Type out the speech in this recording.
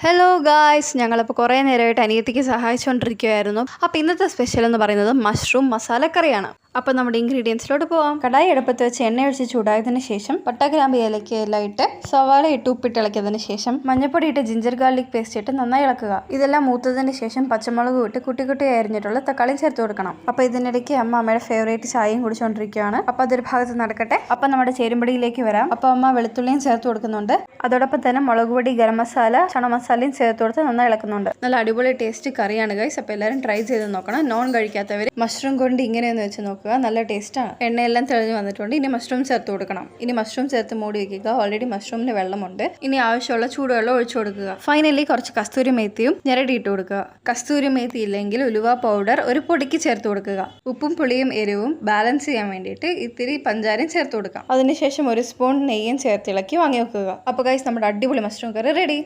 Hello guys, ഞങ്ങളിപ്പോൾ കുറേ നേരമായിട്ട് അനിയത്തിക്ക് സഹായിച്ചുകൊണ്ടിരിക്കുകയായിരുന്നു. അപ്പോൾ ഇന്നത്തെ സ്പെഷ്യൽ എന്ന് പറയുന്നത് മഷ്റൂം മസാലക്കറിയാണ്. അപ്പോൾ നമ്മുടെ ഇൻഗ്രീഡിയൻസിലോട്ട് പോവാം. കടായി അടുപ്പത്ത് വെച്ച് എണ്ണ ഒഴിച്ച് ചൂടായതിനു ശേഷം പട്ട, ഗ്രാമ്പ്, ഏലക്ക എല്ലാം ഇട്ട് സവാള ഇട്ട് ഉപ്പിട്ട് ഇളക്കിയതിന് ശേഷം മഞ്ഞപ്പൊടി ഇട്ട് ജിഞ്ചർ ഗാർലിക് പേസ്റ്റ് ഇട്ട് നന്നായി ഇളക്കുക. ഇതെല്ലാം മൂത്തതിന് ശേഷം പച്ചമുളക് ഇട്ട് കുട്ടി കുട്ടി അരിഞ്ഞിട്ടുള്ള തക്കാളി ചേർത്ത് കൊടുക്കണം. അപ്പോൾ ഇതിനിടയ്ക്ക് അമ്മയുടെ ഫേവറേറ്റ് ചായയും കുടിച്ചുകൊണ്ടിരിക്കുകയാണ്. അപ്പോൾ അതൊരു ഭാഗത്ത് നടക്കട്ടെ. അപ്പോൾ നമ്മുടെ ചേരുമ്പടിയിലേക്ക് വരാം. അപ്പോൾ അമ്മ വെളുത്തുള്ളിയും ചേർത്ത് കൊടുക്കുന്നുണ്ട്. അതോടൊപ്പം തന്നെ മുളക് പൊടി, ഗരം മസാല, ചണ മസാലയും ചേർത്ത് കൊടുത്ത് നന്നായി ഇളക്കുന്നുണ്ട്. നല്ല അടിപൊളി ടേസ്റ്റ് കറിയാണ് ഗൈസ്. അപ്പോൾ എല്ലാവരും ട്രൈ ചെയ്ത് നോക്കണം. നോൺ കഴിക്കാത്തവർ മഷ്റൂം കൊണ്ട് ഇങ്ങനെയൊന്ന് വെച്ച് നോക്കുക. നല്ല ടേസ്റ്റാണ്. എണ്ണയെല്ലാം തെളിഞ്ഞ് വന്നിട്ടുണ്ട്. ഇനി മഷ്റൂം ചേർത്ത് കൊടുക്കണം. ഇനി മഷ്റൂം ചേർത്ത് മൂടി വയ്ക്കുക. ഓൾറെഡി മഷ്റൂമിന് വെള്ളമുണ്ട്. ഇനി ആവശ്യമുള്ള ചൂടുവെള്ളം ഒഴിച്ചു കൊടുക്കുക. ഫൈനലി കുറച്ച് കസ്തൂരി മേത്തിയും ഞെരടിയിട്ട് കൊടുക്കുക. കസ്തൂരി മേത്തി ഇല്ലെങ്കിൽ ഉലുവ പൗഡർ ഒരു പൊടിക്ക് ചേർത്ത് കൊടുക്കുക. ഉപ്പും പുളിയും എരിവും ബാലൻസ് ചെയ്യാൻ വേണ്ടിയിട്ട് ഇത്തിരി പഞ്ചാരയും ചേർത്ത് കൊടുക്കാം. അതിനുശേഷം ഒരു സ്പൂൺ നെയ്യും ചേർത്ത് ഇളക്കി വാങ്ങി വെക്കുക. അപ്പോൾ ഗൈസ്, നമ്മുടെ അടിപൊളി മഷ്റൂം കറി റെഡി.